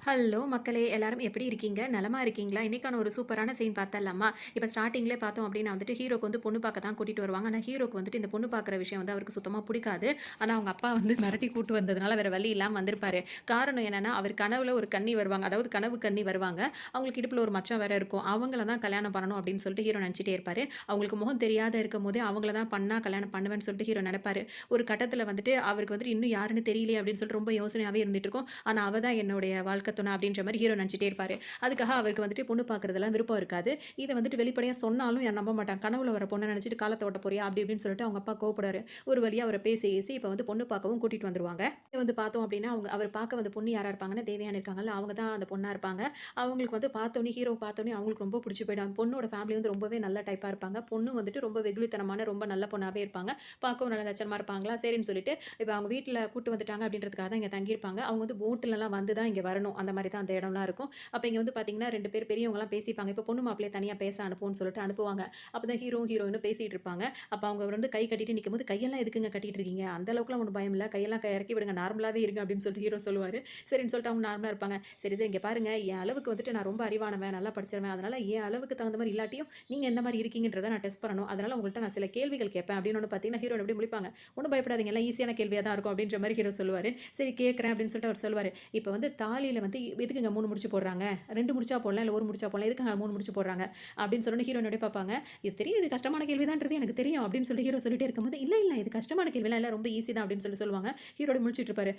Hello மக்களே! எல்லாரும் எப்படி இருக்கீங்க? நலமா இருக்கீங்களா? இன்னைக்கான ஒரு சூப்பரான சீன் பார்த்தரலாமா? இப்ப ஸ்டார்ட்டிங்லே பார்த்தோம் அப்டின்னா வந்துட்டு ஹீரோக்கு வந்து பொண்ணு பார்க்க தான் கூட்டிட்டு வருவாங்க. ஆனா ஹீரோக்கு வந்துட்டு இந்த பொண்ணு பார்க்குற விஷயம் வந்து அவருக்கு சுத்தமா புடிக்காது. ஆனா அவங்க அப்பா வந்து மிரட்டி கூட்டு வந்ததுனால வேற வழி இல்லாம வந்திருப்பாரு. காரணம் என்னன்னா, அவர் கனவுல ஒரு கன்னி வருவாங்க. அதாவது கனவு கன்னி வருவாங்க. அவங்களுக்கு இடுப்புல ஒரு மச்சான் வேற இருக்கும். அவங்கள தான் கல்யாணம் பண்ணணும் அப்டின்னு சொல்லிட்டு ஹீரோ நெனச்சுட்டே இருப்பாரு. அவங்களுக்கு முகம் தெரியாத இருக்கும்போதே அவங்கள தான் பண்ணா கல்யாணம் பண்ணுவேன்னு சொல்லிட்டு ஹீரோ நெனைப்பாரு. ஒரு கட்டத்தில வந்துட்டு அவருக்கு வந்துட்டு இன்னும் யாருன்னு தெரியலையே அப்டின்னு சொல்லிட்டு ரொம்ப யோசனையாவே இருந்துட்டு இருக்கும். ஆனா அவ தான் என்னுடைய வாழ்க்கை துணை அப்டின்ற மாரி ஹீரோ நெனச்சுட்டே இருப்பாரு. அதுக்காக அவருக்கு வந்துட்டு பொண்ணு பார்க்குறதெல்லாம் விருப்பம் இருக்காது. இத வந்துட்டு வெளிப்படையா சொன்னாலும் யாரும் நம்ப மாட்டாங்க. கனவுல வர பொண்ண நெனச்சுட்டு காலத்த ஓட்ட போறியா? அப்டி இப்டின்னு சொல்லிட்டு அவங்க அப்பா கோவப்படுவாரு. ஒரு வழியா அவர பேசி கீசி இப்ப வந்து பொண்ணு பார்க்கவும் கூட்டிட்டு வந்துருவாங்க. இங்க வந்து பார்த்தோம் அப்டின்னா, அவர் பார்க்க வந்த பொண்ணு யாரா இருப்பாங்கன்னா, தேவயானி இருக்காங்கல்ல, அவங்க தான் அந்த பொண்ணா இருப்பாங்க. அவங்களுக்கு வந்து பார்த்தோனே ஹீரோ பார்த்தோனே அவங்களுக்கு ரொம்ப புடிச்சு போயிடும். பொண்ணோட ஃபேமிலி வந்து ரொம்பவே நல்ல டைப்பா இருப்பாங்க. பொண்ணு வந்துட்டு ரொம்ப வெகுளித்தனமான, ரொம்ப நல்ல பொண்ணாவே இருப்பாங்க. பார்க்கவும் நல்ல லட்சணமா இருப்பாங்களா, சரின்னு சொல்லிட்டு இப்ப அவங்க வீட்ல கூட்டு வந்துட்டாங்க அப்டின்றதுக்காக தான் இங்க தங்கியிருப்பாங்க. அவங்க வந்து போட்லலாம் வந்து தான் இங்க வரணும். அந்த மாரி தான் அந்த இடம்லாம் இருக்கும். அப்ப இங்க வந்து பார்த்தீங்கன்னா, 2 பேர் பெரியவங்கலாம் பேசிப்பாங்க. இப்ப பொண்ணு மாப்பிள்ளைய தனியா பேச அனுப்புவோம்ன்னு சொல்லிட்டு அனுப்புவாங்க. அப்பதான் ஹீரோவும், ஹீரோயினும் பேசிட்டு இருப்பாங்க. அப்ப அவங்க வந்து கை கட்டிட்டு நிக்கும்போது, "கையெல்லாம் எதுக்குங்க கட்டிட்டு இருக்கீங்க? அந்த அளவுக்குலாம் ஒண்ணும் பயம் இல்ல. கையெல்லாம் இறக்கி விடுங்க. நார்மலாவே இருங்க." அப்படின்னு சொல்லிட்டு ஹீரோ சொல்லுவாரு. சரின்னு சொல்லிட்டு அவங்க நார்மலா இருப்பாங்க. "சரி, சரி இங்க பாருங்க, என் அளவுக்கு வந்துட்டு நான் ரொம்ப அறிவானவன், நல்லா படிச்சவன். அதனால என் அளவுக்கு தகுந்த மாரி இல்லாட்டியும், நீங்க எந்த மாரி இருக்கீங்கன்றத நான் டெஸ்ட் பண்ணணும். அதனால உங்கள்ட்ட நான் சில கேள்விகள் கேட்பேன்." அப்படின்னு ஒண்ணு பார்த்தீங்கன்னா, ஹீரோயின் அப்படியே முழிப்பாங்க. "ஒண்ணும் பயப்படாதீங்க. எல்லாம் ஈஸியான கேள்வியா தான் இருக்கும்." அப்படின்ற மாரி ஹீரோ சொல்லுவாரு. "சரி கேட்கிறேன்." அப்படின்னு சொல்லிட்டு அவர் சொல்லுவாரு. "இப்ப வந்து தாலியில வந்து எதுக்குங்க 3 முடிச்சு போடுறாங்க? 2 முடிச்சா போடலாம், இல்ல 1 முடிச்சா போடலாம். எதுக்குங்க 3 முடிச்சு போடுறாங்க?" அப்படின்னு சொன்னோனே ஹீரோயின் அப்படியே பார்ப்பாங்க. "இது தெரியும். இது கஷ்டமான கேள்வி தான்ன்றது எனக்கு தெரியும்." அப்படின்னு சொல்லி ஹீரோ சொல்லிட்டே இருக்கும்போது, "இல்ல, இல்ல இது கஷ்டமான கேள்விலாம் இல்ல. ரொம்ப ஈஸி தான்." அப்படின்னு சொல்லுவாங்க. ஹீரோ அப்படியே முழிச்சுட்டு இருப்பாரு.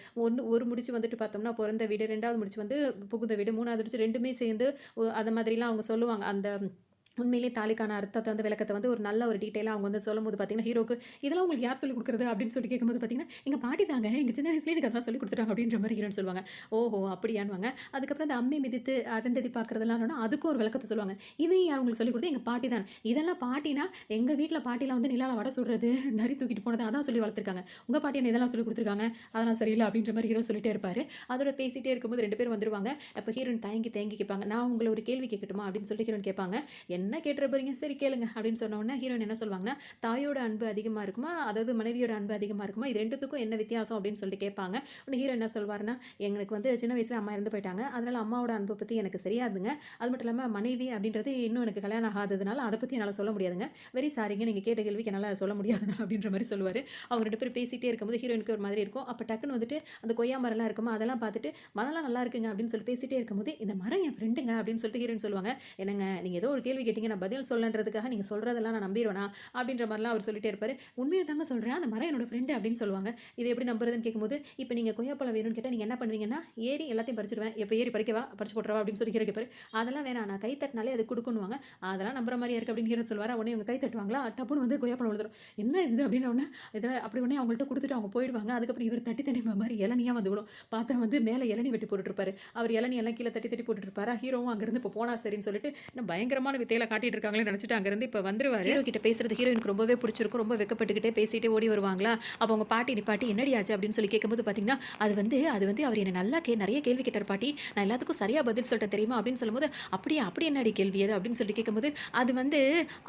ஒரு முடிச்சு வந்துட்டு பார்த்தோம்னா, பொறந்த வீடு, 2வது முடிச்சு வந்து புகுந்த வீடு, 3வது முடிச்சு 2மே சேர்ந்து அந்த மாதிரிலாம் அவங்க சொல்லுவாங்க. அந்த உண்மையிலேயே தாலிக்கான அர்த்தத்த வந்து விளக்கத்த வந்து ஒரு நல்ல ஒரு டீட்டெயிலா அவங்க வந்து சொல்லும்போது பார்த்தீங்கன்னா, ஹீரோக்கு "இதெல்லாம் உங்களுக்கு யார் சொல்லிக் குடுக்குறது?" அப்படின்னு சொல்லி கேட்கும்போது பார்த்தீங்கன்னா, "எங்க பாட்டி தாங்க. எங்க சின்ன வயசுலயே எனக்கு அதெல்லாம் சொல்லிக் குடுத்துட்டாங்க." அப்படின்ற மாரி ஹீரோயின் சொல்லுவாங்க. "ஓஹோ! அப்படியான்னுவாங்க." அதுக்கப்புறம் இந்த அம்மி மிதித்து அருந்ததி பார்க்கிறதெல்லாம் சொன்னா, அதுக்கும் ஒரு விளக்கத்த சொல்லுவாங்க. "இதையும் யார் உங்களுக்கு சொல்லிக் குடுத்தது? எங்க பாட்டி தான்." இதெல்லாம் பாட்டினா, எங்க வீட்ல பாட்டிலாம் வந்து நிலால வடை சுடுறது, நரி தூக்கிட்டு போனது அதான் சொல்லி வளர்த்துருக்காங்க. உங்க பாட்டி என்ன இதெல்லாம் சொல்லிக் குடுத்துருக்காங்க? அதெல்லாம் சரியில்ல அப்படின்ற மாரி ஹீரோ சொல்லிட்டே இருப்பாரு. அதோட பேசிட்டே இருக்கும்போது 2 பேரும் வந்துருவாங்க. அப்ப ஹீரோயின் தயங்கி தயங்கி கேட்பாங்க. "நான் உங்கள ஒரு கேள்வி கேட்கட்டுமா?" அப்படின்னு சொல்லிட்டு ஹீரோயின் கேட்பாங்க. "என்ன கேட்டுற போறீங்க? சரி கேளுங்க." அப்படின்னு சொன்ன உடனே ஹீரோயின் என்ன சொல்வாங்கன்னா, தாயோட அன்பு அதிகமா இருக்குமா? அதாவது மனைவியோட அன்பு அதிகமா இருக்குமா? இது 2த்துக்கும் என்ன வித்தியாசம்? அப்படின்னு சொல்லிட்டு கேட்பாங்க. உடனே ஹீரோ என்ன சொல்வாருன்னா, "எங்களுக்கு வந்து சின்ன வயசுல அம்மா இறந்து போயிட்டாங்க. அதனால அம்மாவோட அன்ப பத்தி எனக்கு தெரியாதுங்க. அது மட்டும் இல்லாம மனைவி அப்படின்றது இன்னும் எனக்கு கல்யாணம் ஆகாததுனால அத பத்தி என்னால சொல்ல முடியாதுங்க. வெரி சாரிங்க. நீங்க கேட்ட கேள்விக்கு என்னால சொல்ல முடியாதுங்க." அப்படின்ற மாரி சொல்லுவாரு. அவங்க 2 பேரும் பேசிட்டே இருக்கும்போது ஹீரோயினுக்கு ஒரு மாதிரி இருக்கும். அப்ப டக்குனு வந்துட்டு அந்த கொய்யா மரம்லாம் இருக்குமா, அதெல்லாம் பார்த்துட்டு, "மரம்லாம் நல்லா இருக்குங்க." அப்படின்னு சொல்லி பேசிட்டே இருக்கும்போது, "இந்த மரம் என் ஃப்ரெண்டுங்க." அப்படின்னு சொல்லிட்டு ஹீரோயின் சொல்லுவாங்க. "என்னங்க நீங்க ஏதோ ஒரு கேள்வி கேட்டீங்க. நான் பதில் சொல்லன்றதுக்காக நீங்க சொல்றதெல்லாம் நான் நம்பிருவேனா?" அப்படின்ற மாரிலாம் அவர் சொல்லிட்டே இருப்பாரு. "உண்மைய தாங்க சொல்றேன். அந்த மரம் என்னோட ஃப்ரெண்டு." அப்படின்னு சொல்லுவாங்க. "இத எப்படி நம்புறதுன்னு?" கேட்கும்போது, "இப்ப நீங்க கொய்யாப்பழம் வேணும்னு கேட்டா நீங்க என்ன பண்ணுவீங்கன்னா, ஏறி எல்லாத்தையும் பறிச்சுருவேன். எப்ப ஏறி பறிக்கவா? பறிச்சு போட்டுறவா?" அப்படின்னு சொல்லி ஹீரோ கேட்பாரு. "அதெல்லாம் வேணாம். நான் கை தட்டினாலே அது குடுக்குன்னுவாங்க." "அதெல்லாம் நம்புற மாரியா இருக்கு." அப்படின்னு ஹீரோ சொல்லுவாரா. உடனே இவங்க கை தட்டுவாங்களா, டப்புன்னு வந்து கொய்யாப்பழம் விழுந்துரும். "என்ன இது?" அப்படின்னு உடனே இத அப்படி உடனே அவங்கள்ட்ட குடுத்துட்டு அவங்க போயிடுவாங்க. அதுக்கப்புறம் இவர் தட்டி தட்டி மாரி இளநியா வந்து விழும். பார்த்தா வந்து மேல இளநீ வெட்டி போட்டுட்டு இருப்பாரு. அவர் இளநீ எல்லாம் கீழ தட்டி தட்டி போட்டுட்டு இருப்பாரா. ஹீரோவும் அங்கிருந்து இப்ப போனா சரின்னு சொல்லிட்டு, இன்னும் பயங்கரமான வித்தையில காட்டிட்டு இருக்காங்களேன்னு நெனச்சுட்டு அங்கிருந்து இப்ப வந்துருவாரு. ஹீரோ கிட்ட பேசுறது ஹீரோயினுக்கு ரொம்பவே புடிச்சிருக்கும். ரொம்ப வெட்கப்பட்டுக்கிட்டே பேசிட்டே ஓடி வருவாங்களா. அப்ப அவங்க பாட்டி நிப்பாட்டி, "என்னடி ஆச்சு?" அப்படின்னு சொல்லி கேட்கும்போது பார்த்தீங்கன்னா, அது வந்து அவர் என்ன நல்லா நெறைய கேள்வி கேட்டாரு பாட்டி. நான் எல்லாத்துக்கும் சரியா பதில் சொல்லிட்டேன் தெரியுமா?" அப்படின்னு சொல்லும்போது, "அப்படியா? அப்படி என்னடி கேள்வி அது?" அப்படின்னு சொல்லி கேட்கும்போது, "அது வந்து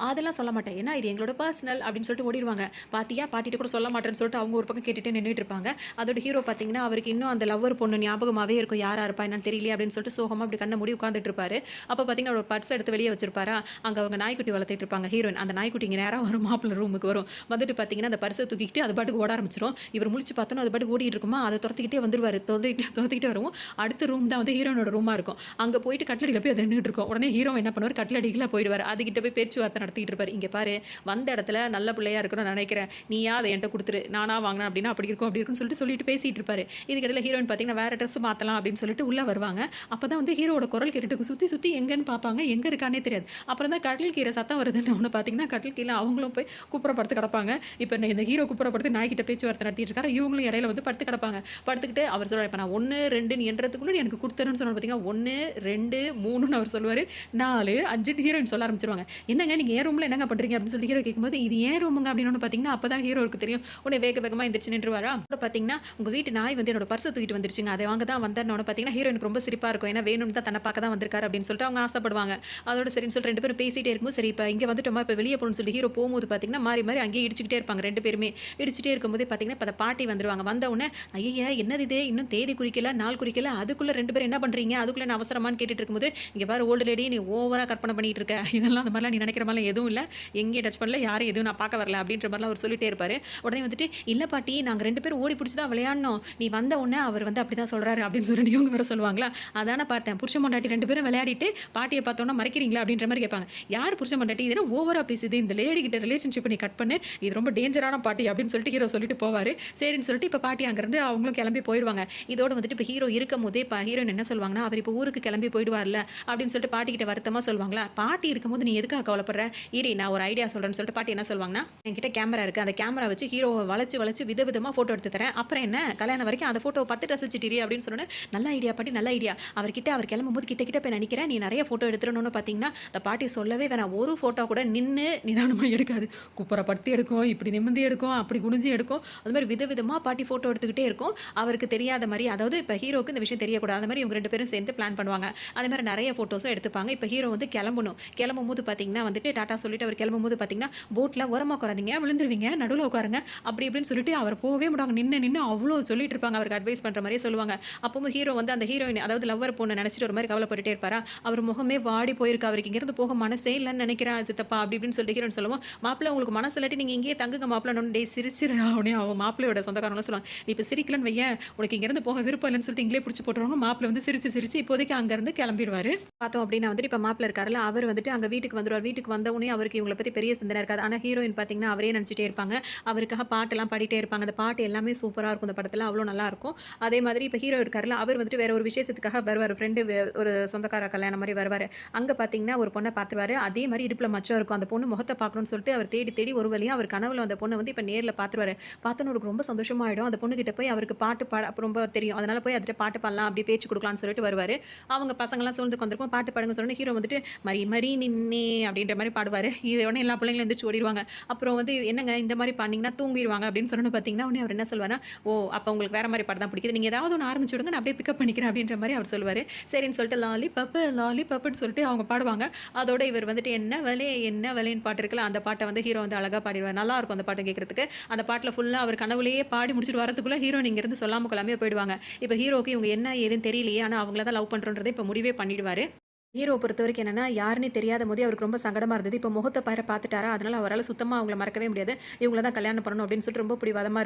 அதெல்லாம் சொல்ல மாட்டேன். ஏன்னா இது எங்களோட பர்சனல்." அப்படின்னு சொல்லிட்டு ஓடிருவாங்க. "பாத்தியா? பாட்டிட்ட கூட சொல்ல மாட்டேன்னு" சொல்லிட்டு அவங்க ஒரு பக்கம் கேட்டுட்டே நின்னுட்டு இருப்பாங்க. அதோட ஹீரோ பார்த்தீங்கன்னா, அவருக்கு இன்னும் அந்த லவ்வர் பொண்ணு ஞாபகமாவே இருக்கும். யாரா இருப்பா என்னன்னு தெரியலையே அப்படின்னு சொல்லிட்டு சோகமா அப்படி கண்ண மூடி உட்கார்ந்துட்டு இருப்பாரு. அப்ப பார்த்தீங்கன்னா, அவரோட பர்ஸ் எடுத்து வெளிய வச்சிருப்பாரா, அங்க அவங்க நாய்க்குட்டி வளர்த்துட்டு இருப்பாங்க ஹீரோயின். அந்த நாய்க்குட்டி இங்க நேரா வரும் மாப்பிள ரூமுக்கு வரும். வந்துட்டு பார்த்தீங்கன்னா, அந்த பர்ஸ தூக்கிக்கிட்டு அது பாட்டுக்கு ஓட ஆரம்பிச்சுரும். இவர் முழிச்சு பார்த்தோன அது பாட்டுக்கு ஓடிட்டு இருக்குமா, அத தொரத்திக்கிட்டே வந்துருவாரு. தொரத்திக்கிட்டே வரவும், அடுத்த ரூம் தான் வந்து ஹீரோயினோட ரூமா இருக்கும். அங்க போயிட்டு கட்டிலடியில போய் அது நின்னுட்டு இருக்கும். உடனே ஹீரோ என்ன பண்ணுவாரு, கட்டிலடிக்குள்ள போயிடுவாரு. அதுகிட்ட போய் பேச்சுவார்த்தை நடத்திட்டு இருப்பாரு. "இங்க பாரு, வந்த இடத்துல நல்ல பிள்ளையா இருக்கணும்னு நினைக்கிறேன். நீயா அத என்ட்ட குடுத்துரு. நானா வாங்கினேன் அப்படின்னா அப்படி இருக்கும், அப்படி இருக்கும்னு சொல்லிட்டு பேசிட்டு இருப்பாரு. இதுக்கிடையில ஹீரோயின் பார்த்தீங்கன்னா, வேற ட்ரெஸ் மாத்தலாம் அப்படின்னு சொல்லிட்டு உள்ள வருவாங்க. அப்பதான் வந்து ஹீரோவோட குரல் கேட்டுட்டு இருக்கும். சுத்தி சுத்தி எங்கன்னு பார்ப்பாங்க. எங்க இருக்கான்னே தெரியாது. அப்புறம் தான் கட்டில் கீழ சத்தம் வருதுன்னு ஒண்ணு பார்த்தீங்கன்னா, கட்டில் கீழ அவங்களும் போய் குப்புற படுத்து கிடப்பாங்க. இப்ப இந்த ஹீரோ குப்புற படுத்து நாய்கிட்ட பேச்சுவார்த்தை நடத்திட்டு இருக்காரு. இவங்களும் இடையில வந்து படுத்து கிடப்பாங்க. படுத்துக்கிட்டு அவர் சொல்றாரு, "இப்ப நான் 1, 2 எண்றதுக்குள்ள நீ எனக்கு குடுத்துருன்னு" சொன்னாரு பார்த்தீங்களா, 1, 2, 3ன்னு அவர் சொல்லுவாரு. 4, 5ன்னு ஹீரோயின் சொல்ல ஆரம்பிச்சுருவாங்க. "என்னங்க நீங்க என் ரூம்ல என்னங்க பண்றீங்க?" அப்படின்னு சொல்லி ஹீரோ கேட்கும்போது, "இது என் ரூமுங்க" அப்படின்னு பார்த்தீங்கன்னா, அப்பதான் ஹீரோவுக்கு தெரியும். உடனே வேக வேகமா எந்திரிச்சு நின்றுவாரா. அப்புறம் பார்த்தீங்கன்னா, "உங்க வீட்டு நாய் வந்து என்னோட பர்ஸ தூக்கிட்டு வந்துருச்சுங்க. அதை வாங்க தான் வந்தேன்னோன" பார்த்தீங்கன்னா, ஹீரோயினுக்கு ரொம்ப சிரிப்பா இருக்கும். ஏன்னா வேணும்னு தான் தன்ன பார்க்க தான் வந்திருக்காரு அப்படின்னு சொல்லிட்டு அவங்க ஆசைப்படுவாங்க. அதோட சரின்னு சொல்லிட்டு 2 பேரும் பேசிட்டே இருக்கும்போது சரி இப்போ இங்கே வந்துட்டோமா இப்போ வெளியே போகணும்னு சொல்லி ஹீரோ போகும்போது பார்த்தீங்கன்னா மாறி மாறி அங்கேயே இடிச்சுக்கிட்டே இருப்பாங்க 2 பேருமே. இடிச்சுட்டே இருக்கும்போதே பார்த்தீங்கன்னா இப்போ அந்த பாட்டி வந்துருவாங்க. வந்த உடனே ஐயய்ய! என்னது இது இன்னும் தேதி குறிக்கல, நாள் குறிக்கல. அதுக்குள்ள 2 பேரும் என்ன பண்றீங்க? அதுக்குள்ள என்ன அவசரமான்னு கேட்டுட்டு இருக்கும்போது, இங்க பாரு ஓல்டு லேடி நீ ஓவரா கற்பனை பண்ணிட்டு இருக்க. இதெல்லாம் அந்த மாரிலாம் நீ நினைக்கிற மாரிலாம் எதுவும் இல்ல. எங்கேயும் டச் பண்ணல. யாரையும் எதுவும் நான் பார்க்க வரல அப்படின்ற மாரிலாம் அவர் சொல்லிட்டே இருப்பாரு. உடனே வந்துட்டு இல்ல பாட்டி நாங்க 2 பேரும் ஓடி புடிச்சு தான் விளையாடினோம். நீ வந்த உடனே அவர் வந்து அப்படிதான் சொல்றாரு அப்படின்னு சொல்லிட்டு இவங்க வேற சொல்லுவாங்களா? அதானே பார்த்தேன். புருஷன் பொண்டாட்டி 2 பேரும் விளையாடிட்டு பாட்டிய பார்த்தோம்னா மறைக்கிறீங்களா? அப்படின்ற மாரி கேட்பாங்க. யார் புருஷன் பொண்டாட்டி? இது என்ன ஓவரா பேசுது. இந்த லேடி கிட்ட ரிலேஷன்ஷிப் நீ கட் பண்ணு. இது ரொம்ப டேஞ்சரான பாட்டி அப்படின்னு சொல்லிட்டு ஹீரோ சொல்லிட்டு போவாரு. சரின்னு சொல்லிட்டு இப்ப பாட்டி அங்கிருந்து அவங்களும் கிளம்பி போயிடுவாங்க. இதோட வந்துட்டு இப்ப ஹீரோ இருக்கும்போதே ஹீரோயின் என்ன சொல்லுவாங்கன்னா, அவர் இப்ப ஊருக்கு கிளம்பி போயிடுவார்ல அப்படின்னு சொல்லிட்டு பாட்டி கிட்ட வருத்தமா சொல்லுவாங்களா? பாட்டி இருக்கும்போது நீ எதுக்காக கவலைப்படுற? இரு நான் ஒரு ஐடியா சொல்றேன்னு சொல்லிட்டு பாட்டி என்ன சொல்லுவாங்கன்னா, என்கிட்ட கேமரா இருக்கு. அந்த கேமரா வச்சு ஹீரோவ வளைச்சு வளைச்சு விதவிதமா போட்டோ எடுத்து தரேன். அப்புறம் என்ன கல்யாணம் வரைக்கும் அந்த போட்டோவ 10 ரசிச்சுட்டிரி அப்படின்னு சொன்னோனே, நல்ல ஐடியா பாட்டி நல்ல ஐடியா. அவர்கிட்ட அவர் கிளம்பும்போது கிட்ட கிட்ட போய் நான் நிக்கிறேன். நீ நிறைய போட்டோ எடுத்துறணும்னு பார்த்தீங்கன்னா, அந்த பாட்டி சொல்லவே வேணாம். ஒரு போட்டோ கூட நின்னு நிதானமா எடுக்காது. குப்புற படுத்து எடுக்கும், இப்படி நிமிர்ந்து எடுக்கும், அப்படி குனிஞ்சு எடுக்கும். அது மாதிரி விதவிதமா பாட்டி போட்டோ எடுத்துக்கிட்டே இருக்கும். அவருக்கு தெரியாத மாரி அதாவது இப்ப ஹீரோக்கு இந்த விஷயம் தெரியக்கூடாது. அந்த மாரி இவங்க 2 பேரும் சேர்ந்து பிளான் பண்ணுவாங்க. அதே மாரி நெறைய ஃபோட்டோஸும் எடுத்துப்பாங்க. இப்ப ஹீரோ வந்து கிளம்பணும். கிளம்பும்போது பார்த்தீங்கன்னா வந்துட்டு டாட்டா சொல்லிட்டு அவர் கிளம்பும்போது பார்த்தீங்கன்னா, போட்ல ஓரமா உட்காராதீங்க, விழுந்துருவீங்க, நடுவுல உட்காருங்க. அப்படி இப்படின்னு சொல்லிட்டு அவர் போவே மாட்டாங்க. நின்னு நின்னு அவ்ளோ சொல்லிட்டு இருப்பாங்க. அவருக்கு அட்வைஸ் பண்ற மாரியே சொல்லுவாங்க. அப்பவும் ஹீரோ வந்து அந்த ஹீரோயின் அதாவது லவ்வர் பொண்ண நினைச்சிட்டு ஒரு மாரி கவலைப்பட்டுட்டே இருப்பாரா? அவர் முகமே வாடி போயிருக்கு. அவருக்கு இங்கிருந்து போக மனசே இல்லன்னு நினைக்கிறேன் சித்தப்பா அப்படி இப்படின்னு சொல்லிட்டு ஹீரோயின் சொல்லவும், மாப்பிள உங்களுக்கு மனசு இல்லாட்டி நீங்க இங்கேயே தங்குங்க மாப்பிளன்னு டேய் சிரிச்சிரு அவனே அவங்க மாப்பிளையோட சொந்தக்காரங்களும் சொல்லுவாங்க. நீ இப்ப சிரிக்கலன்னு வையேன், உனக்கு இங்கிருந்து போக விருப்பம் இல்லன்னு சொல்லிட்டு இங்களே புடிச்சு போட்டுருவாங்க. மாப்பிள வந்து சிரிச்சு சிரிச்சு இப்போதைக்கு அங்கருந்து கிளம்பிருவாரு. பார்த்தோம் அப்படின்னா வந்துட்டு இப்ப மாப்பிள இருக்காருல்ல, அவர் வந்துட்டு அங்க வீட்டுக்கு வந்துருவாரு. வீட்டுக்கு வந்த உடனே அவருக்கு இவங்கள பத்தி பெரிய சிந்தனை இருக்காது. ஆனா ஹீரோயின் பார்த்தீங்கன்னா, அவரே நினைச்சுட்டே இருப்பாங்க. அவருக்காக பாட்டெல்லாம் பாடிட்டே இருப்பாங்க. அந்த பாட்டு எல்லாமே சூப்பரா இருக்கும். அந்த படத்துல அவ்ளோ நல்லா இருக்கும். அதே மாதிரி இப்ப ஹீரோ இருக்காருல்ல, அவர் வந்துட்டு வேற ஒரு விசேஷத்துக்காக வருவாரு. ஃப்ரெண்டு ஒரு சொந்தக்கார கல்யாணம் மாரி வருவாரு. அங்க பார்த்தீங்கன்னா, ஒரு பொண்ண பார்த்துருவாரு. அதே மாரி இடுப்புல மச்சம் இருக்கும். அந்த பொண்ணு முகத்த பார்க்கணும்னு சொல்லிட்டு அவர் தேடி தேடி ஒரு வழியா அவர் கனவுல அந்த பொண்ண வந்து இப்ப நேர்ல பார்த்துருவாரு. பார்த்தோனே அவருக்கு ரொம்ப சந்தோஷமாயிடும். அந்த பொண்ணுகிட்ட போய் அவருக்கு பாட்டு பாட ரொம்ப தெரியும். அதனால போய் அதுட்ட பாட்டு பாடலாம், அப்படி பேச்சு குடுக்கலாம்னு சொல்லிட்டு வருவாரு. அவங்க பசங்கலாம் சூழ்ந்து உட்கார்ந்திருக்கும். பாட்டு பாடுங்க சொன்னோனே ஹீரோ வந்துட்டு மரி மரி நின்னே அப்படின்ற மாரி பாடுவாரு. இது உடனே எல்லா பிள்ளைங்களும் எந்திரிச்சு ஓடிருவாங்க. அப்புறம் வந்து என்னங்க இந்த மாரி பண்ணீங்கன்னா தூங்கிருவாங்க அப்படின்னு சொன்னோனே பார்த்தீங்கன்னா, உடனே அவர் என்ன சொல்வாருன்னா, ஓ! அப்ப உங்களுக்கு வேற மாரி பாட்டு தான் பிடிக்குது. நீங்க ஏதாவது ஒண்ணு ஆரம்பிச்சு விடுங்க. நான் அப்படியே பிக்கப் பண்ணிக்கிறேன் அப்படின்ற மாரி அவர் சொல்லுவாரு. சரின்னு சொல்லிட்டு லாலிபப்பு லாலிபப்புன்னு சொல்லிட்டு அவங்க பாடுவாங்க. அதோட இவர் வந்துட்டு என்ன வலேன்னு பாட்டு இருக்குல்ல, அந்த பாட்ட வந்து ஹீரோ வந்து அழகா பாடிருவாரு. நல்லாருக்கும் அந்த பாட்டு கேட்கறதுக்கு. அந்த பாட்டுல ஃபுல்லா அவர் கனவுலயே பாடி முடிச்சுட்டு வரதுக்குள்ள ஹீரோயின் இங்கிருந்து சொல்லாம கொள்ளாமயே போயிடுவாங்க. இப்ப ஹீரோக்கு இவங்க என்ன ஏதுன்னு தெரியலையே. ஆனா அவங்கள தான் லவ் பண்றோன்றத இப்ப முடிவே பண்ணிடுவாரு. ஹீரோவ பொறுத்தவரைக்கும் என்னன்னா, யாருன்னே தெரியாத போதே அவருக்கு ரொம்ப சங்கடமா இருந்தது. இப்ப முகத்த பார்த்துட்டாரா, அதனால அவரால சுத்தமா அவங்கள மறக்கவே முடியாது. இவங்கள தான் கல்யாணம் பண்ணணும் அப்படின்னு சொல்லிட்டு ரொம்ப பிடிவாதமா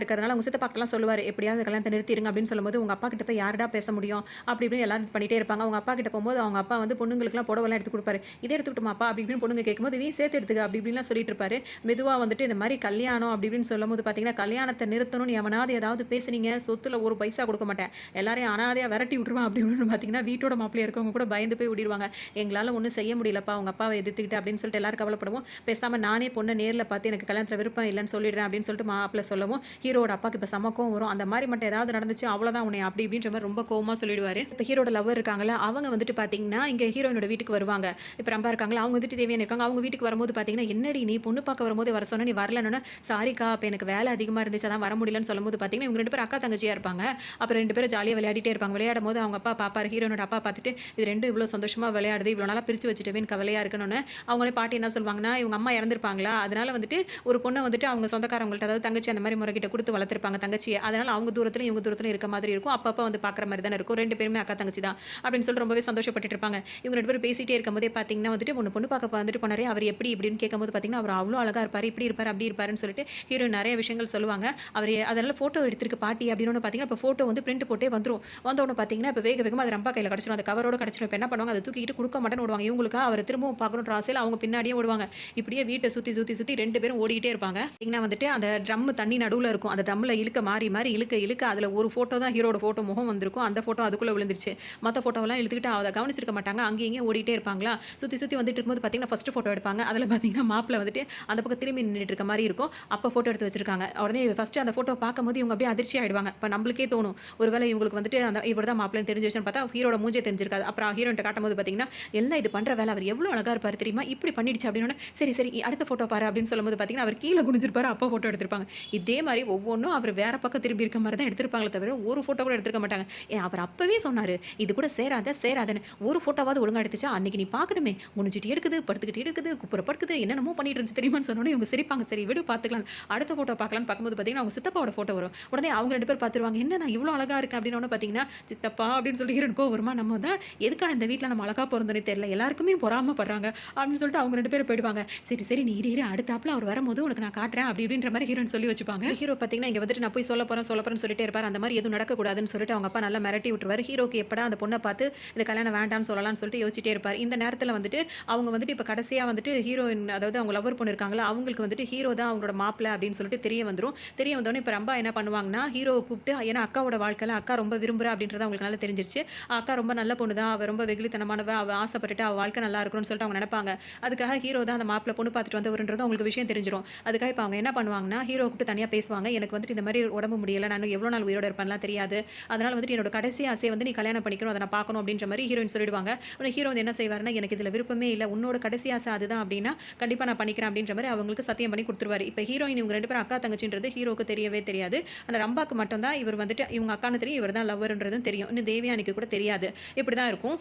இருக்கிறதுனால அவங்க சித்தப்பாக்கெல்லாம் சொல்லுவாரு. எப்படியாவது கல்யாணத்த நிறுத்திருங்க அப்படின்னு சொல்லும்போது, உங்க அப்பா கிட்ட போய் யாருடா பேச முடியும்? அப்படி இப்படின்னு எல்லாரும் பண்ணிட்டே இருப்பாங்க. அவங்க அப்பா கிட்ட போம்போது, அவங்க அப்பா வந்து பொண்ணுங்களுக்குலாம் புடவலாம் எடுத்து குடுப்பாரு. இத எடுத்துக்கட்டுமாப்பா அப்படி இப்படின்னு பொண்ணுங்க கேட்கும்போது, இதையும் சேர்த்து எடுத்துக்க அப்படி இப்படின்லாம் சொல்லிட்டு இருப்பாரு. மெதுவா வந்துட்டு இந்த மாரி கல்யாணம் அப்படி இப்படின்னு சொல்லும்போது பார்த்தீங்கன்னா, கல்யாணத்த நிறுத்தணும்னு எவனாவது ஏதாவது பேசுனீங்க, சொத்துல ஒரு பைசா குடுக்க மாட்டேன். எல்லாரையும் அனாதையா விரட்டி விட்டுருவேன் அப்படி இப்படின்னு பார்த்தீங்கன்னா, வீட்டோட மாப்பிள்ளையா இருக்கவங்க கூட பயந்து போய் ஓடிருவாங்க. எங்களால ஒண்ணும் செய்ய முடியலப்பா, உங்க அப்பாவ எதிர்த்துக்கிட்டு அப்படின்னு சொல்லிட்டு எல்லாரும் கவலைப்படவும், பேசாம நானே பொண்ண நேர்ல பார்த்து எனக்கு கல்யாணத்துல விருப்பம் இல்லன்னு சொல்லிடுறேன் அப்படின்னு சொல்லிட்டு மாப்பிள்ளை சொல்லவும், ஹீரோவோட அப்பாக்கு இப்ப செம கோவம் வரும். அந்த மாரி மட்டும் ஏதாவது நடந்துச்சு அவ்வளோதான் உன்னை அப்படி இப்படின்ற மாரி ரொம்ப கோவமா சொல்லிடுவாரு. இப்ப ஹீரோட லவ்வர் இருக்காங்கல்ல, அவங்க வந்துட்டு பார்த்தீங்கன்னா, இங்க ஹீரோயினோட வீட்டுக்கு வருவாங்க. இப்ப ரம்பா இருக்காங்கல்ல, அவங்க வந்துட்டு தேவியான் இருக்காங்க. அவங்க வீட்டுக்கு வரும்போது பார்த்தீங்கன்னா, என்னடி நீ பொண்ணு பார்க்க வரும்போதே வர சொன்ன, நீ வரலன்னோன, சாரிக்கா அப்ப எனக்கு வேலை அதிகமா இருந்துச்சு அதான் வர முடியலன்னு சொல்லும்போது பார்த்தீங்கன்னா, இவங்க 2 பேரும் அக்கா தங்கச்சியா இருப்பாங்க. அப்புறம் 2 பேரும் ஜாலியா விளையாடிட்டே இருப்பாங்க. விளையாடும்போது அவங்க அப்பா பார்ப்பாரு. ஹீரோயினோட அப்பா பார்த்துட்டு, இது 2 இவ்ளோ சந்தோஷமா விளையாடுது, இவ்வளோ நாளா பிரிச்சு வச்சுட்டவேன்னு கவலையா இருக்கணும்னு அவங்களே பாட்டி என்ன சொல்லுவாங்கன்னா, இவங்க அம்மா இறந்துருப்பாங்களா, அதனால வந்துட்டு ஒரு பொண்ண வந்துட்டு அவங்க சொந்தக்காரவங்கள்ட்ட அதாவது தங்கச்சி அந்த மாரி முறைகிட்ட குடுத்து வளர்த்துருப்பாங்க தங்கச்சிய. அதனால அவங்க தூரத்திலும் இவங்க தூரத்திலும் இருக்க மாதிரி இருக்கும். அப்பப்ப வந்து பார்க்குற மாரி தானே இருக்கும். 2 பேருமே அக்கா தங்கச்சி தான் அப்படின்னு சொல்லிட்டு ரொம்பவே சந்தோஷப்பட்டுட்டு இருப்பாங்க. இவங்க 2 பேரும் பேசிட்டே இருக்கும்போதே பார்த்தீங்கன்னா வந்துட்டு பொண்ணு பார்க்க வந்துட்டு போனாரே அவர் எப்படி இப்படின்னு கேட்கும்போது பார்த்தீங்கன்னா, அவர் அவ்வளோ அழகா இருப்பாரு, இப்படி இருப்பாரு, அப்படி இருப்பாருன்னு சொல்லிட்டு ஹீரோயின் நெறைய விஷயங்கள் சொல்லுவாங்க. அவர் அதனால ஃபோட்டோ எடுத்திருக்கு பாட்டி அப்படின்னு பார்த்தீங்கன்னா, இப்ப ஃபோட்டோ வந்து பிரிண்ட் போட்டே வந்துரும். வந்தோனே பார்த்தீங்கன்னா, இப்ப வேக வேகமா அது ரம்பா கையில கிடைச்சிரும். அந்த கவரோட கிடைச்சிரும். இப்ப என்ன பண்ணுவாங்க, அத தூக்கிட்டு குடுக்க மாட்டேன்னு ஓடுவாங்க. இவங்களுக்கா அவர திரும்பவும் பார்க்கணுன்ற ஆசையில அவங்க பின்னாடியே ஓடுவாங்க. இப்படியே வீட்ட சுத்தி சுத்தி சுத்தி 2 பேரும் ஓடிக்கிட்டே இருப்பாங்க. பார்த்தீங்கன்னா வந்துட்டு அந்த ட்ரம் தண்ணி நடுவுல இருக்கும். அந்த ட்ரம்ல இழுக்க மாறி மாறி இழுக்க இழுக்க அதுல ஒரு ஃபோட்டோ தான் ஹீரோட ஃபோட்டோ முகம் வந்திருக்கும். அந்த ஃபோட்டோ அதுக்குள்ள விழுந்துருச்சு. மத்த ஃபோட்டோவெல்லாம் இழுத்துக்கிட்டு அத கவனிச்சிருக்க மாட்டாங்க. அங்கேயும் இங்கேயும் ஓடிட்டே இருப்பாங்களா, சுத்தி சுத்தி வந்துட்டு இருக்கும்போது பார்த்தீங்கன்னா, ஃபர்ஸ்ட் ஃபோட்டோ எடுப்பாங்க. அதுல பார்த்தீங்கன்னா மாப்பிள வந்துட்டு அந்த பக்கம் திரும்பி நின்னுட்டு இருக்க மாரி இருக்கும். அப்ப ஃபோட்டோ எடுத்து வச்சிருக்காங்க. உடனே ஃபர்ஸ்ட் அந்த ஃபோட்டோ பார்க்கும்போது இவங்க அப்படியே அதிர்ச்சி ஆயிடுவாங்க. இப்ப நம்மளுக்கே தோணும். ஒருவேளை இவங்களுக்கு வந்துட்டு அந்த இவர் தான் மாப்பிள்ளைன்னு தெரிஞ்சிருச்சுன்னு பார்த்தா ஹீரோட மூஞ்சே தெரிஞ்சிருக்காது. அப்புறம் ஹீரோயின்ட்ட காட்டும்போது பார்த்தீங்கன்னா, எல்லாம் இது பண்ற வேலை. அவர் எவ்வளோ அழகா இருப்பாரு தெரியுமா? இப்படி பண்ணிடுச்சு அப்படின்னோனே, சரி, சரி அடுத்த ஃபோட்டோ பாரு அப்படின்னு சொல்லும்போது பார்த்தீங்கன்னா, அவர் கீழ குனிஞ்சிருப்பாரு. அப்பா ஃபோட்டோ எடுத்திருப்பாங்க. இதே மாரி ஒவ்வொன்னும் அவர் வேற பக்கம் திரும்பி இருக்க மாரி தான் எடுத்திருப்பாங்களே தவிர, ஒரு ஃபோட்டோ கூட எடுத்திருக்க மாட்டாங்க. அவர் அப்பவே சொன்னாரு, "இது கூட சேராத, சேராதன்னு. ஒரு ஃபோட்டோவாவது ஒழுங்கா எடுத்துச்சா, அன்னைக்கு நீ பார்க்கணுமே. குனிஞ்சுட்டு எடுக்குது, படுத்துக்கிட்டு எடுக்குது, குப்புற படுக்குது, என்னென்னமோ பண்ணிட்டு இருந்துச்சு தெரியுமான்னு" சொன்னோனே இவங்க சிரிப்பாங்க. சரி விடு பார்த்துக்கலாம். அடுத்த ஃபோட்டோ பார்க்கலான்னு பார்க்கும்போது பார்த்தீங்கன்னா, அவங்க சித்தப்பாவோட ஃபோட்டோ வரும். உடனே அவங்க 2 பேரும் பார்த்துருவாங்க. "என்ன நான் இவ்ளோ அழகா இருக்கேன்" அப்படின்னோனே பார்த்தீங்கன்னா, "சித்தப்பா" அப்படின்னு சொல்லி ஹீரோயினுக்கு கோவம் வருமா, "நம்ம தான் எதுக்காக இந்த வீட்ல நம்ம அழகா பொறந்தோன்னே தெரியல. எல்லாருக்குமே பொறாமப்படுறாங்க" அப்படின்னு சொல்லிட்டு அவங்க 2 பேரும் போயிடுவாங்க. "சரி, சரி நீ இரு, இரு. அடுத்தாப்புல அவர் வரும்போது உனக்கு நான் காட்டுறேன்" அப்படி இப்படின்ற மாரி ஹீரோயின் சொல்லி வச்சுப்பாங்க. ஹீரோ பார்த்தீங்கன்னா, இங்க வந்துட்டு நான் போய் சொல்லப் போறேன், சொல்லப் போறேன்னு சொல்லிட்டே இருப்பாரு. அந்த மாரி எதுவும் நடக்கக்கூடாதுன்னு சொல்லிட்டு அவங்க அப்பா நல்லா மிரட்டி விட்டுருவாரு. ஹீரோக்கு எப்படா அந்த பொண்ண பார்த்து இந்த கல்யாணம் வேண்டான்னு சொல்லலாம்னு சொல்லிட்டு யோசிச்சிட்டே இருப்பாரு. இந்த நேரத்துல வந்துட்டு அவங்க வந்துட்டு இப்ப கடைசியா வந்துட்டு ஹீரோயின் அதாவது அவங்க லவ்வர் பொண்ணு இருக்காங்கல்ல, அவங்களுக்கு வந்துட்டு ஹீரோ தான் அவங்களோட மாப்பிள அப்படின்னு சொல்லிட்டு தெரிய வந்துரும். தெரிய வந்தோனே இப்ப ரம்பா என்ன பண்ணுவாங்கன்னா, ஹீரோவ கூப்பிட்டு ஏன்னா அக்காவோட வாழ்க்கையில அக்கா ரொம்ப விரும்புறா அப்படின்றது அவங்களுக்கு நல்லா தெரிஞ்சிருச்சு. அக்கா ரொம்ப நல்ல பொண்ணு தான். அவ ரொம்ப வெகுளித்தனமானவ. அவ ஆசைப்பட்டுட்டு அவ வாழ்க்கை நல்லா இருக்கணும்னு சொல்லிட்டு அவங்க நெனைப்பாங்க. அதுக்காக ஹீரோ தான் அந்த மாப்பிள பொண்ணு பார்த்துட்டு வந்தவருன்றது அவங்களுக்கு விஷயம் தெரிஞ்சிரும். அதுக்காக இப்ப அவங்க என்ன பண்ணுவாங்கன்னா, ஹீரோவ கூப்பிட்டு தனியா பேசுவாங்க. எனக்கு வந்துட்டு இந்த மாரி உடம்பு முடியல. நான் இன்னும் எவ்வளோ நாள் உயிரோட இருப்பேன்லாம் தெரியாது. அதனால வந்துட்டு என்னோட கடைசி ஆசைய வந்து நீ கல்யாணம் பண்ணிக்கணும். அத நான் பார்க்கணும் அப்படின்ற மாரி ஹீரோயின் சொல்லிடுவாங்க. உடனே ஹீரோ வந்து என்ன செய்வாருன்னா, எனக்கு இதுல விருப்பமே இல்ல. உன்னோட கடைசி ஆசை அதுதான் அப்படின்னா, கண்டிப்பா நான் பண்ணிக்கிறேன் அப்படின்ற மாரி அவங்களுக்கு சத்தியம் பண்ணி குடுத்துருவாரு. இப்ப ஹீரோயின் இவங்க 2 பேரும் அக்கா, தங்கச்சின்றது ஹீரோக்கு தெரியவே தெரியாது. ஆனா ரம்பாக்கு மட்டும் தான் இவர் வந்துட்டு இவங்க அக்கான்னு தெரியும். இவர் தான் லவ்வர்ன்றதும் தெரியும். இன்னும் தேவயானிக்கு கூட தெரியாது. இப்படிதான் இருக்கும்.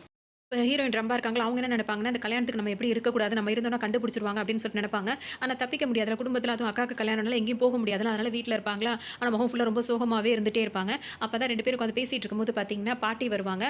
இப்ப ஹீரோயின் ரம்பா இருக்காங்களா, அவங்க என்ன நெனைப்பாங்கன்னா, இந்த கல்யாணத்துக்கு நம்ம எப்படி இருக்கக்கூடாது, நம்ம இருந்தோம்னா கண்டுபிடிச்சுருவாங்க அப்படின்னு சொல்லிட்டு நெனைப்பாங்க. ஆனா தப்பிக்க முடியாதுல்ல. குடும்பத்தில அதுவும் அக்காக்கு கல்யாணம்னால எங்கேயும் போக முடியாதுல்ல. அதனால வீட்ல இருப்பாங்களா, ஆனா முகம் ஃபுல்லா ரொம்ப சோகமாவே இருந்துட்டே இருப்பாங்க. அப்பதான் 2 பேரும் உட்காந்து பேசிட்டு இருக்கும்போது பார்த்தீங்கன்னா, பாட்டி வருவாங்க.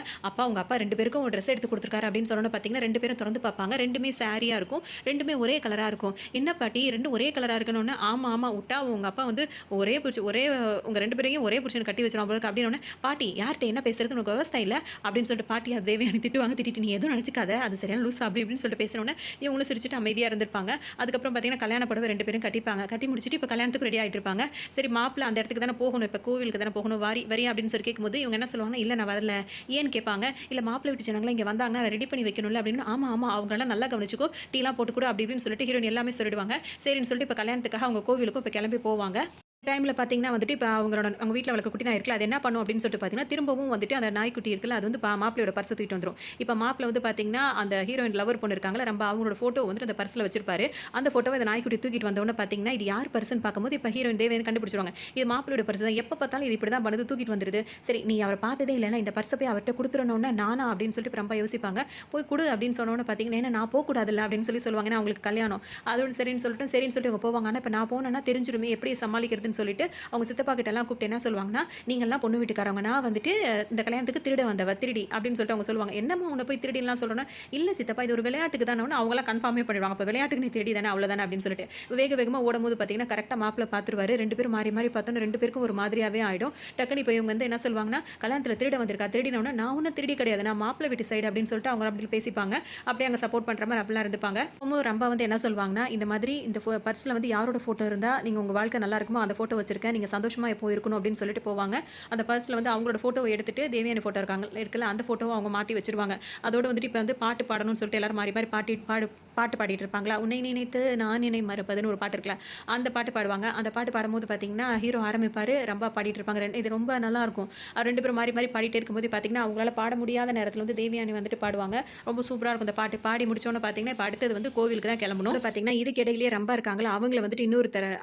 உங்க அப்பா 2 பேருக்கும் ஒரு ட்ரெஸ் எடுத்து குடுத்துருக்காரு அப்படின்னு சொன்னோனே பார்த்தீங்கன்னா, 2 பேரும் தொறந்து பார்ப்பாங்க. 2மே சாரியா இருக்கும். 2மே ஒரே கலரா இருக்கும். என்ன பாட்டி 2 ஒரே கலரா இருக்குன்னோனே, ஆமா, ஆமா உட்டா உங்க அப்பா வந்து ஒரே உங்க 2 பேரையும் ஒரே புருஷனுக்கு கட்டி வச்சுருவான் போல இருக்கு அப்படின்னோனே, பாட்டி யார்ட்ட என்ன பேசுறது உனக்கு விவசாயம் இல்ல அப்படின்னு சொல்லிட்டு பாட்டி தேவயானி திட்டுவாங்க. திட்டிட்டு நீ எதுவும் நெனச்சுக்காத. அது சரியான லூசு அப்படி இப்படின்னு சொல்லிட்டு பேசினோனே, இவங்களும் சிரிச்சுட்டு அமைதியா இருந்திருப்பாங்க. அதுக்கப்புறம் பார்த்தீங்கன்னா, கல்யாண புடவ 2 பேரும் கட்டிப்பாங்க. கட்டி முடிச்சுட்டு இப்ப கல்யாணத்துக்கு ரெடி ஆயிட்டு இருப்பாங்க. சரி மாப்பிள அந்த இடத்துக்கு தானே போகணும். இப்ப கோவிலுக்கு தானே போகணும். வரியா அப்படின்னு சொல்லி கேட்கும்போது, இவங்க என்ன சொல்லுவாங்கன்னா, இல்ல நான் வரல. ஏன்னு கேட்பாங்க. இல்ல மாப்பிள வீட்டு ஜனங்கலாம் இங்க வந்தாங்கன்னா, ரெடி பண்ணி வைக்கணும்ல அப்படின்னு. ஆமா, ஆமா அவங்களலாம் நல்லா கவனிச்சுக்கோ. டீலாம் போட்டு குடு அப்படி இப்படின்னு சொல்லிட்டு ஹீரோயின் எல்லாமே சொல்லிடுவாங்க. சரின்னு சொல்லிட்டு இப்ப கல்யாணத்துக்காக அவங்க கோவிலுக்கும் இப்ப கிளம்பி போவாங்க. டைம்ல பார்த்தீங்கன்னா வந்துட்டு, இப்ப அவங்க வீட்ல வளர்க்க குட்டி நாய் இருக்குல்ல, அது என்ன பண்ணும் அப்படின்னு சொல்லிட்டு பார்த்தீங்கன்னா, திரும்பவும் வந்துட்டு அந்த நாய்க்குட்டி இருக்குல்ல, அது வந்து மாப்பிள்ளையோட பர்ஸ தூக்கிட்டு வந்துரும். இப்ப மாப்பிள வந்து பார்த்தீங்கன்னா, அந்த ஹீரோயின் லவர் பொண்ணு இருக்காங்கல்ல, ரொம்ப அவங்களோட ஃபோட்டோ வந்துட்டு அந்த பர்ஸ்ல வச்சிருப்பாரு. அந்த ஃபோட்டோவ இந்த நாய்க்குட்டி தூக்கிட்டு வந்தவுடனே பார்த்தீங்கன்னா, இது யார் பர்ஸ்ன்னு பார்க்கும்போது, இப்ப ஹீரோயின் தேவயானி கண்டுபிடிச்சுருவாங்க. இது மாப்பிள்ளையோட பர்ஸ் தான். எப்ப பார்த்தாலும் இது இப்படி தான் பண்ணுது, தூக்கிட்டு வந்துருது. சரி நீ அவர பார்த்ததே இல்லன்னா, இந்த பர்ஸ போய் அவர்ட்ட குடுத்துறணும்னா நானா அப்படின்னு சொல்லிட்டு ரொம்ப யோசிப்பாங்க. போய் குடு அப்படின்னு சொன்னோனே பார்த்தீங்கன்னா, ஏன்னா நான் போக்கூடாதுல்ல அப்படின்னு சொல்லுவாங்க. ஏன்னா அவங்களுக்கு கல்யாணம். அதுவும் சரின்னு சொல்லிட்டு இவங்க போவாங்க. ஆனா இப்ப நான் போனேன்னா தெரிஞ்சிருமே எப்படி சமாளிக்கிறதுன்னு சொல்லிட்டு, அவங்க சித்தப்பா கிட்டலாம் கூப்பிட்டு என்ன சொல்லுவாங்கன்னா, "நீங்கலாம் பொண்ணு வீட்டுக்காரவங்க. நான் வந்துட்டு இந்த கல்யாணத்துக்கு திருட வந்தவ, திருடி" அப்படின்னு சொல்லிட்டு அவங்க சொல்லுவாங்க. "என்னம்மா உன்ன போய் திருடின்லாம் சொல்றேன்னா?" "இல்ல சித்தப்பா இது ஒரு விளையாட்டுக்கு தானேன்னு" அவங்கலாம் கன்ஃபார்மே பண்ணிடுவாங்க. "அப்ப விளையாட்டுக்கு நீ திருடி தானே, அவ்வளோதானே" அப்படின்னு சொல்லிட்டு. வேக வேகமா ஓடும்போது பார்த்தீங்கன்னா, கரெக்ட்டா மாப்பிள பார்த்துருவாரு. 2 பேரும் மாறி மாறி பார்த்தோன்னே 2 பேருக்கும் ஒரு மாதிரியாவே ஆயிடும். டக்குனு இப்ப இவங்க வந்து என்ன சொல்லுவாங்கன்னா, "கல்யாணத்துல திருட வந்திருக்கா, திருடினோனே" "நான் ஒண்ணும் திருடி கிடையாது. நான் மாப்பிள வீட்டு சைடு" அப்படின்னு சொல்லிட்டு அவங்க அப்படி பேசிப்பாங்க. அப்படியே அங்க சப்போர்ட் பண்ற மாரி அப்படிலாம் இருந்துப்பாங்க. அப்பவும் ரம்பா வந்து என்ன சொல்லுவாங்கன்னா, "இந்த மாதிரி இந்த பர்ஸ்ல வந்து யாரோட ஃபோட்டோ இருந்தா நீங்க உங்க வாழ்க்கை நல்லா இருக்குமோ அந்த ஃபோட்டோ வச்சிருக்கேன். நீங்க சந்தோஷமா எப்பவும் இருக்கணும்" அப்படின்னு சொல்லிட்டு போவாங்க. அந்த பர்ஸ்ல வந்து அவங்களோட ஃபோட்டோவ எடுத்துட்டு தேவயானி ஃபோட்டோ இருக்குல்ல, அந்த ஃபோட்டோவ அவங்க மாத்தி வச்சுருவாங்க. அதோட வந்துட்டு இப்ப வந்து பாட்டு பாடணும்னு சொல்லிட்டு எல்லாரும் மாறி மாறி பாட்டு பாடிட்டு இருப்பாங்களா, "உன்னை நினைத்து நான் நினை மறப்பதுன்னு" ஒரு பாட்டு இருக்குல்ல, அந்த பாட்டு பாடுவாங்க. அந்த பாட்டு பாடும்போது பார்த்தீங்கன்னா, ஹீரோ ஆரம்பிப்பாரு, ரம்பா பாடிட்டு இருப்பாங்க. இது ரொம்ப நல்லாருக்கும். 2 பேரும் மாறி மாறி பாடிட்டே இருக்கும்போது பார்த்தீங்கன்னா, அவங்களால பாட முடியாத நேரத்துல வந்து தேவயானி வந்துட்டு பாடுவாங்க. ரொம்ப சூப்பரா இருக்கும் இந்த பாட்டு. பாடி முடிச்சோனே பார்த்தீங்கன்னா, இப்ப அடுத்தது வந்து கோவிலுக்கு தான் கிளம்பணும். பார்த்தீங்கன்னா, இதுக்கு இடையிலேயே ரம்பா இருக்காங்களா, அவங்கள வந்துட்டு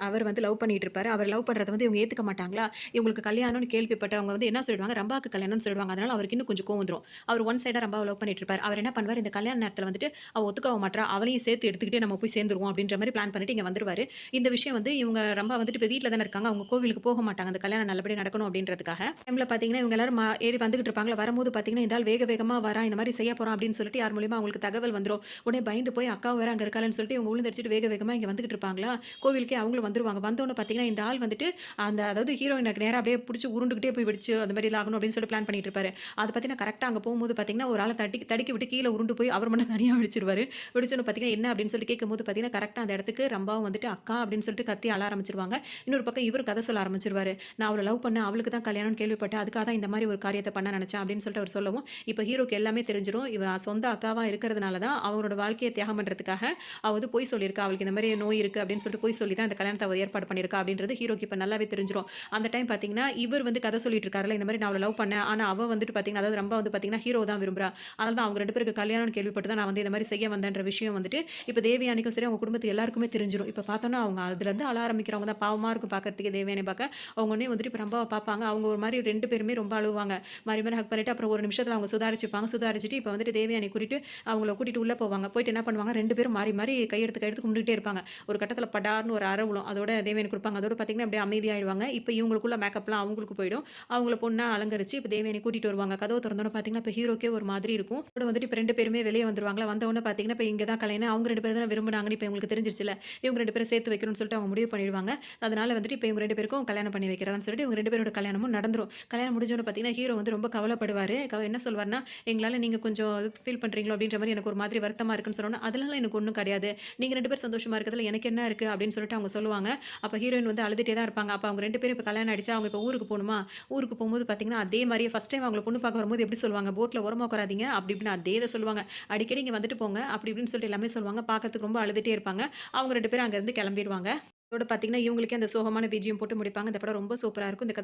அவர் வந்து லவ் பண்ணிட்டு இருப்பாரு. அவர் லவ் பண்றத வந்து இவங்க ஏத்துக்க மாட்டாங்களா, இவங்களுக்கு கல்யாணம்னு கேள்விப்பட்டவங்க வந்து என்ன சொல்லிடுவாங்க, ரம்பாக்கு கல்யாணம்னு சொல்லிடுவாங்க. அதனால அவருக்கு இன்னும் கொஞ்சம் கோவம் வந்துரும். அவர் ஒன் சைடா ரம்பாவ லவ் பண்ணிட்டு இருப்பாரு. அவர் என்ன பண்ணுவாரு, இந்த கல்யாண நேரத்துல வந்துட்டு அவ ஒத்துக்கவும் மாட்றா, அவளையும் சேர்த்து எடுத்துக்கிட்டே நம்ம போய் சேர்ந்துருவோம் அப்படின்ற மாரி பிளான் பண்ணிட்டு இங்க வந்துருவாரு. இந்த விஷயம் வந்து இவங்க ரம்பா வந்துட்டு இப்ப வீட்ல தானே இருக்காங்க. அவங்க கோவிலுக்கு போக மாட்டாங்க. அந்த கல்யாணம் நல்லபடியா நடக்கணும் அப்படின்றதுக்காக. டைம்ல பார்த்தீங்கன்னா, இவங்க எல்லாரும் ஏறி வந்துகிட்டு இருப்பாங்கல்ல. வரும்போது பார்த்தீங்கன்னா, இந்த ஆள் வேக வேகமா வரான். இந்த மாரி செய்ய போறான் அப்படின்னு சொல்லிட்டு யார் மூலியமா அவங்களுக்கு தகவல் வந்துரும். உடனே பயந்து போய் அக்காவும் வேற அங்க இருக்காளன்னு சொல்லிட்டு இவங்க விழுந்தடிச்சுட்டு வேக வேகமா இங்க வந்துகிட்டு இருப்பாங்களா, கோவிலுக்கே அவங்களும் வந்துருவாங்க. வந்தோனே பார்த்தீங்கன்னா, இந்த ஆள் வந்துட்டு அதாவது ஹீரோயினுக்கு நேரா அப்படியே புடிச்சு உருண்டுகிட்டே போய் வெடிச்சு அந்த மாரிலாம் ஆகணும் அப்படின்னு சொல்லிட்டு பிளான் பண்ணிட்டு இருப்பாரு. அது பார்த்தீங்கன்னா, கரெக்ட்டா அங்க போகும்போது பார்த்தீங்கன்னா, ஒரு ஆள தடுக்கி விட்டு கீழ உருண்டு போய் அவர் மட்டும் தனியா வெடிச்சிருவாரு. வெடிச்சோனே பார்த்தீங்கன்னா, என்ன அப்படின்னு சொல்லி கேட்கும்போது பார்த்தீங்கன்னா, கரெக்ட்டா அந்த இடத்துக்கு ரம்பாவும் வந்துட்டு அக்கா அப்படின்னு சொல்லிட்டு கத்தி அழ ஆரம்பிச்சுருவாங்க. இன்னொரு பக்கம் இவரு கதை சொல்ல ஆரம்பிச்சுருவாரு. நான் அவள லவ் பண்ணேன். அவளுக்கு தான் கல்யாணம்னு கேள்விப்பட்டேன். அதுக்காக தான் இந்த மாரி ஒரு காரியத்த பண்ண நினைச்சேன் அப்படின்னு சொல்லிட்டு அவர் சொல்லவும், இப்ப ஹீரோக்கு எல்லாமே தெரிஞ்சிரும். இவ சொந்த அக்காவா இருக்கிறதுனால தான் அவங்களோட வாழ்க்கைய தியாகம் பண்றதுக்காக அவ வந்து பொய் சொல்லியிருக்கா. அவளுக்கு இந்த மாரி நோய் இருக்கு அப்படின்னு சொல்லிட்டு பொய் சொல்லி தான் இந்த கல்யாணத்த அவ ஏற்பாடு பண்ணியிருக்கா அப்படின்றது ஹீரோக்கு இப்ப நல்லாவே தெரிஞ்சிரும். அந்த டைம் பார்த்தீங்கன்னா, இவர் வந்து கதை சொல்லிட்டு இருக்காருல்ல, இந்த மாரி நான் அவள லவ் பண்ணேன். ஆனா அவ வந்துட்டு பார்த்தீங்கன்னா, அதாவது ரம்பா வந்து பார்த்தீங்கன்னா, ஹீரோவ தான் விரும்புறா. அதனால தான் அவங்க 2 பேருக்கு கல்யாணம்னு கேள்விப்பட்டு தான் நான் வந்து இந்த மாரி செய்ய வந்தேன்ற விஷயம் வந்துட்டு, இப்ப தேவயானிக்கும் சரி, அவங்க குடும்பத்து எல்லாருக்குமே தெரிஞ்சிரும். இப்ப பார்த்தோம்னா, அவங்க அதுலருந்து அழ ஆரம்பிக்கிறவங்க தான். பாவமா இருக்கும் பார்க்கறதுக்கே தேவயானிய பார்க்க. அவங்க உடனே வந்துட்டு இப்ப ரம்பாவ பார்ப்பாங்க. அவங்க ஒரு மாரி 2 பேருமே ரொம்ப அழுவாங்க. மாறி மாறி ஹக் பண்ணிட்டு, அப்புறம் ஒரு நிமிஷத்துல அவங்க சுதாரிச்சுப்பாங்க. சுதாரிச்சுட்டு இப்ப வந்துட்டு தேவயானிய கூட்டிட்டு அவங்கள கூட்டிட்டு உள்ள போவாங்க. போயிட்டு என்ன பண்ணுவாங்க, 2 பேரும் மாறி மாறி கையெடுத்து கும்பிட்டுட்டே இருப்பாங்க. ஒரு கட்டத்துல படார்ன்னு ஒரு அறை விழும். அதோட தேவயானி குடுப்பாங்க. அதோட பார்த்தீங்கன்னா, அப்படியே அமைதியாயிடுவாங்க. இப்ப இவங்களுக்குள்ள மேக்கப்லாம் அவங்களுக்கு போயிடும். அவங்கள பொண்ணா அலங்கரிச்சு இப்ப தேவயானிய கூட்டிட்டு வருவாங்க. கதவ தொறந்தோனே பார்த்தீங்கன்னா, இப்ப ஹீரோக்கே ஒரு மாதிரி இருக்கும். கூட வந்துட்டு இப்ப 2 பேருமே வெளிய வந்துருவாங்களா, வந்தவுடனே பார்த்தீங்கன்னா, இப்ப இங்க தான் கல்யாணம். அவங்க 2 பேரும் தானே விரும்புனாங்கன்னு இப்ப இவங்களுக்கு தெரிஞ்சிருச்சுல்ல. இவங்க 2 பேரும் சேர்த்து வைக்கணும்னு சொல்லிட்டு அவங்க முடிவு பண்ணிடுவாங்க. அதனால வந்துட்டு இப்ப இவங்க 2 பேருக்கும் கல்யாணம் பண்ணி வைக்கிறதான்னு சொல்லிட்டு இவங்க 2 பேரோட கல்யாணமும் நடந்துரும். கல்யாணம் முடிஞ்சோனே பார்த்தீங்கன்னா, ஹீரோ வந்து ரொம்ப கவலைப்படுவாரு. என்ன சொல்வாருன்னா, "எங்களால நீங்க கொஞ்சம் ஃபீல் பண்றீங்களோ?" அப்படின்ற மாரி எனக்கு ஒரு மாதிரி வருத்தமா இருக்குன்னு சொன்னோனே, "அதெல்லாம் எனக்கு ஒண்ணும் கிடையாது. நீங்க 2 பேரும் சந்தோஷமா இருக்கிறதுல எனக்கு என்ன இருக்கு?" அப்படின்னு சொல்லிட்டு அவங்க சொல்லுவாங்க. அப்ப ஹீரோயின் வந்து அழுதுட்டே தான் இருப்பாங்க. அப்ப அவங்க 2 பேரும் இப்ப கல்யாணம் ஆயிடுச்சா, அவங்க இப்ப ஊருக்கு போணுமா, ஊருக்கு போம்போது பார்த்தீங்கன்னா, அதே மாரியே ஃபர்ஸ்ட் டைம் அவங்கள பொண்ணு பார்க்க வரும்போது எப்படி சொல்லுவாங்க, "போட்ல ஓரமா உட்காராதீங்க" அப்படி இப்படின்னு அதே இத சொல்லுவாங்க. "அடிக்கடி இங்க வந்துட்டு போங்க" அப்படி இப்படின்னு சொல்லிட்டு எல்லாமே சொல்லுவாங்க. பார்க்கறதுக்கு ரொம்ப அழுதுட்டே இருப்பாங்க. அவங்க 2 பேரும் அங்க இருந்து கிளம்பிருவாங்க. அதோட பார்த்தீங்கன்னா, இவங்களுக்கே அந்த சோகமான பிஜிஎம் போட்டு முடிப்பாங்க. இந்த படம் ரொம்ப சூப்பரா இருக்கும். இந்த